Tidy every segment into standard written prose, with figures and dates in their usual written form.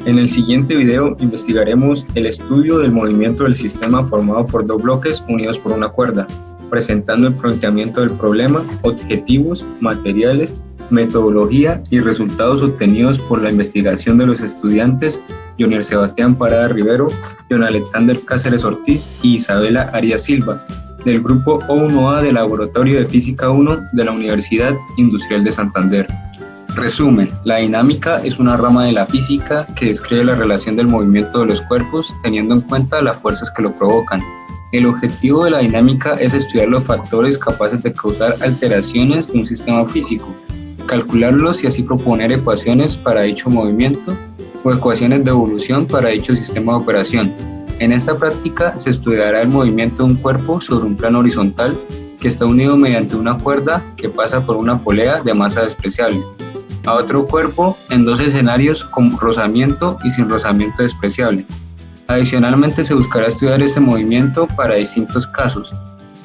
En el siguiente video investigaremos el estudio del movimiento del sistema formado por dos bloques unidos por una cuerda, presentando el planteamiento del problema, objetivos, materiales, metodología y resultados obtenidos por la investigación de los estudiantes Jonier Sebastián Parada Rivero, John Alexander Cáceres Ortiz y Isabela Arias Silva, del grupo O1A del Laboratorio de Física 1 de la Universidad Industrial de Santander. Resumen: la dinámica es una rama de la física que describe la relación del movimiento de los cuerpos teniendo en cuenta las fuerzas que lo provocan. El objetivo de la dinámica es estudiar los factores capaces de causar alteraciones de un sistema físico, calcularlos y así proponer ecuaciones para dicho movimiento o ecuaciones de evolución para dicho sistema de operación. En esta práctica se estudiará el movimiento de un cuerpo sobre un plano horizontal que está unido mediante una cuerda que pasa por una polea de masa despreciable a otro cuerpo en dos escenarios con rozamiento y sin rozamiento despreciable. Adicionalmente se buscará estudiar este movimiento para distintos casos,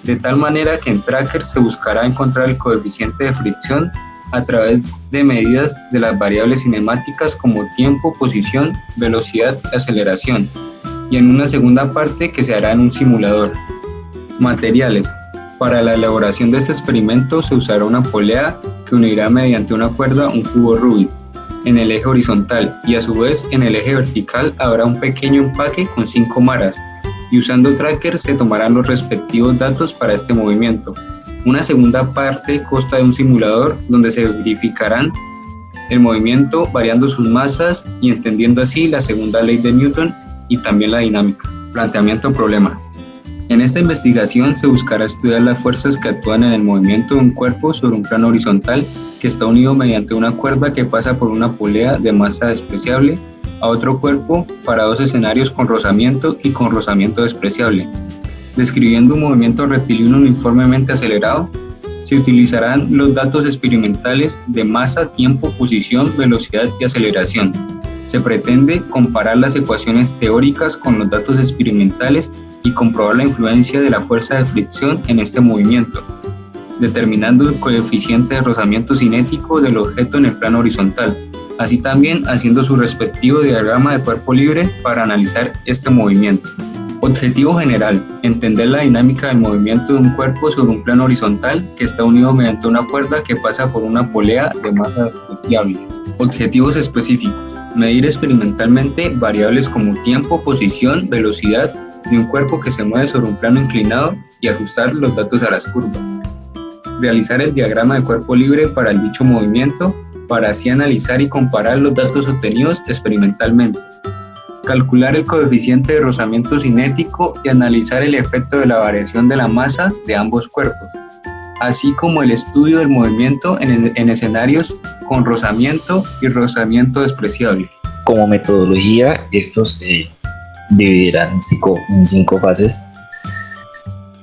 de tal manera que en Tracker se buscará encontrar el coeficiente de fricción a través de medidas de las variables cinemáticas como tiempo, posición, velocidad y aceleración, y en una segunda parte que se hará en un simulador. Materiales. Para la elaboración de este experimento se usará una polea que unirá mediante una cuerda un cubo Rubik en el eje horizontal y a su vez en el eje vertical habrá un pequeño empaque con 5 maras y usando Tracker se tomarán los respectivos datos para este movimiento. Una segunda parte consta de un simulador donde se verificarán el movimiento variando sus masas y entendiendo así la segunda ley de Newton y también la dinámica. Planteamiento problema. En esta investigación se buscará estudiar las fuerzas que actúan en el movimiento de un cuerpo sobre un plano horizontal que está unido mediante una cuerda que pasa por una polea de masa despreciable a otro cuerpo para dos escenarios con rozamiento y con rozamiento despreciable. Describiendo un movimiento rectilíneo uniformemente acelerado, se utilizarán los datos experimentales de masa, tiempo, posición, velocidad y aceleración. Se pretende comparar las ecuaciones teóricas con los datos experimentales y comprobar la influencia de la fuerza de fricción en este movimiento, determinando el coeficiente de rozamiento cinético del objeto en el plano horizontal, así también haciendo su respectivo diagrama de cuerpo libre para analizar este movimiento. Objetivo general: entender la dinámica del movimiento de un cuerpo sobre un plano horizontal que está unido mediante una cuerda que pasa por una polea de masa despreciable. Objetivos específicos: medir experimentalmente variables como tiempo, posición, velocidad de un cuerpo que se mueve sobre un plano inclinado y ajustar los datos a las curvas. Realizar el diagrama de cuerpo libre para el dicho movimiento para así analizar y comparar los datos obtenidos experimentalmente. Calcular el coeficiente de rozamiento cinético y analizar el efecto de la variación de la masa de ambos cuerpos, así como el estudio del movimiento en escenarios con rozamiento y rozamiento despreciable. Como metodología, estos se dividirán en cinco fases.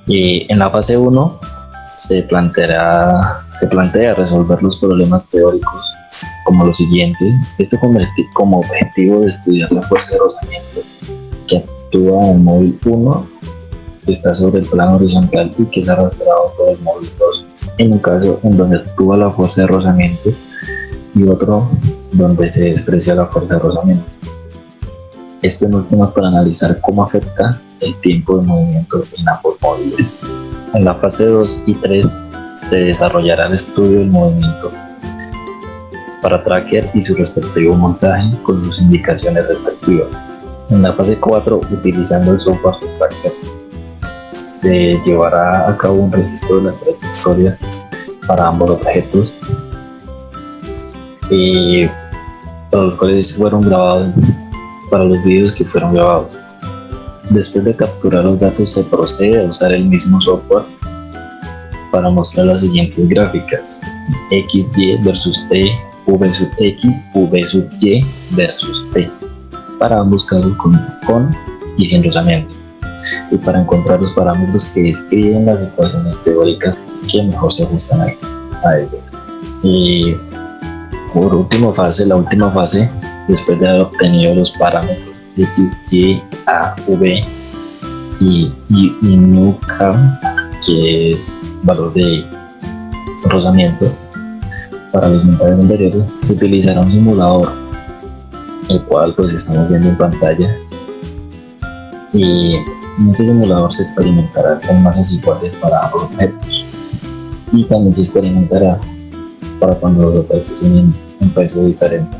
En la fase 1 se plantea resolver los problemas teóricos como lo siguiente. Esto como objetivo de estudiar la fuerza de rozamiento que actúa en el móvil 1, que está sobre el plano horizontal y que es arrastrado por el móvil 2, en un caso en donde actúa la fuerza de rozamiento y otro donde se desprecia la fuerza de rozamiento. Esto en últimas para analizar cómo afecta el tiempo de movimiento en ambos móviles. En la fase 2 y 3 se desarrollará el estudio del movimiento para Tracker y su respectivo montaje con sus indicaciones respectivas. En la fase 4, utilizando el software Tracker, se llevará a cabo un registro de las trayectorias para ambos objetos, para los cuales fueron grabados, para los videos que fueron grabados. Después de capturar los datos se procede a usar el mismo software para mostrar las siguientes gráficas: X, Y versus T, V sub X, V sub Y versus T, para ambos casos con y sin rozamiento, y para encontrar los parámetros que describen las ecuaciones teóricas que mejor se ajustan a ello. Y por última fase, la última fase, después de haber obtenido los parámetros X, Y, A, V y nu K, que es valor de rozamiento para los montajes anteriores, se utilizará un simulador el cual pues estamos viendo en pantalla. Y en este simulador se experimentará con masas iguales para ambos objetos, y también se experimentará para cuando los objetos tienen un peso diferente,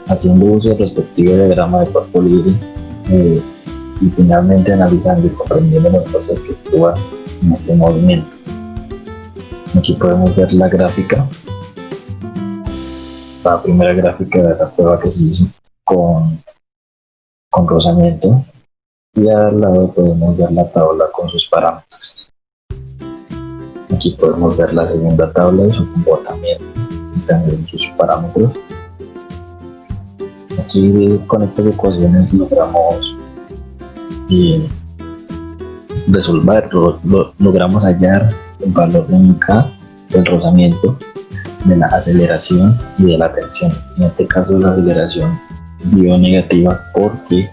haciendo uso del respectivo diagrama de cuerpo libre, y finalmente analizando y comprendiendo las fuerzas que actúan en este movimiento. Aquí podemos ver la gráfica, la primera gráfica de la prueba que se hizo con rozamiento, y al lado podemos ver la tabla con sus parámetros. Aquí podemos ver la segunda tabla de su comportamiento y también sus parámetros. Aquí con estas ecuaciones logramos logramos hallar el valor de K del rozamiento, de la aceleración y de la tensión. En este caso la aceleración dio negativa porque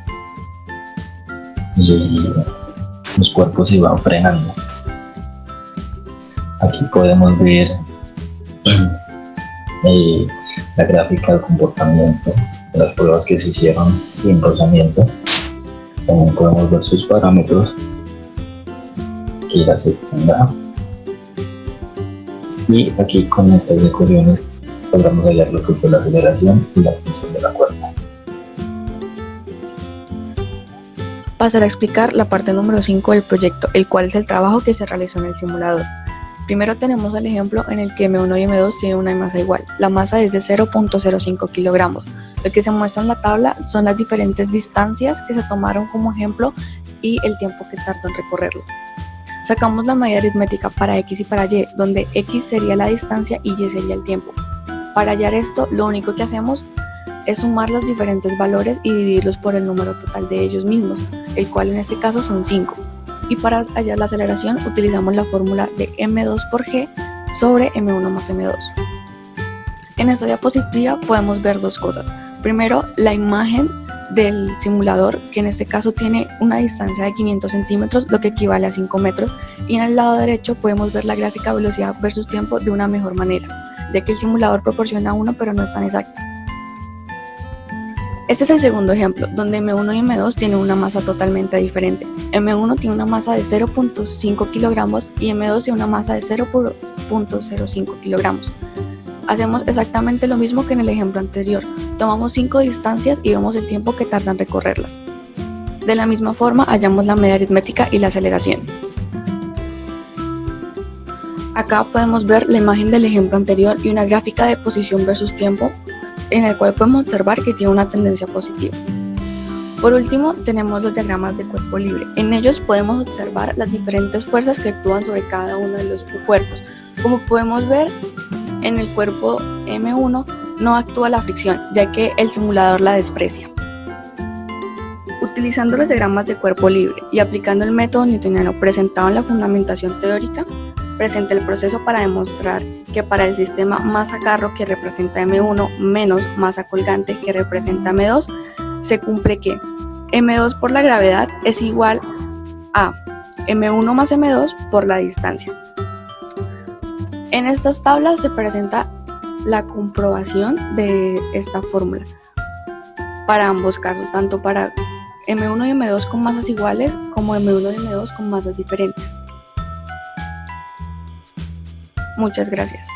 los cuerpos se van frenando. Aquí podemos ver la gráfica del comportamiento de las pruebas que se hicieron sin rozamiento. También podemos ver sus parámetros, aquí la segunda, y aquí con estas ecuaciones logramos hallar lo que fue la aceleración y la tensión de la cuerda. Pasaré a explicar la parte número 5 del proyecto, el cual es el trabajo que se realizó en el simulador. Primero tenemos el ejemplo en el que M1 y M2 tienen una masa igual. La masa es de 0.05 kilogramos. Lo que se muestra en la tabla son las diferentes distancias que se tomaron como ejemplo y el tiempo que tardó en recorrerlos. Sacamos la medida aritmética para X y para Y, donde X sería la distancia y Y sería el tiempo. Para hallar esto, lo único que hacemos es sumar los diferentes valores y dividirlos por el número total de ellos mismos, el cual en este caso son 5. Y para hallar la aceleración utilizamos la fórmula de M2 por G sobre M1 más M2. En esta diapositiva podemos ver dos cosas. Primero, la imagen del simulador, que en este caso tiene una distancia de 500 centímetros, lo que equivale a 5 metros, y en el lado derecho podemos ver la gráfica velocidad versus tiempo de una mejor manera, ya que el simulador proporciona uno pero no es tan exacto. Este es el segundo ejemplo, donde M1 y M2 tienen una masa totalmente diferente. M1 tiene una masa de 0.5 kilogramos y M2 tiene una masa de 0.05 kilogramos. Hacemos exactamente lo mismo que en el ejemplo anterior. Tomamos 5 distancias y vemos el tiempo que tardan en recorrerlas. De la misma forma, hallamos la medida aritmética y la aceleración. Acá podemos ver la imagen del ejemplo anterior y una gráfica de posición versus tiempo, en el cual podemos observar que tiene una tendencia positiva. Por último, tenemos los diagramas de cuerpo libre. En ellos podemos observar las diferentes fuerzas que actúan sobre cada uno de los cuerpos. Como podemos ver, en el cuerpo M1 no actúa la fricción, ya que el simulador la desprecia. Utilizando los diagramas de cuerpo libre y aplicando el método newtoniano presentado en la fundamentación teórica, presenta el proceso para demostrar que para el sistema masa carro, que representa M1, menos masa colgante, que representa M2, se cumple que M2 por la gravedad es igual a M1 más M2 por la distancia. En estas tablas se presenta la comprobación de esta fórmula para ambos casos, tanto para M1 y M2 con masas iguales como M1 y M2 con masas diferentes. Muchas gracias.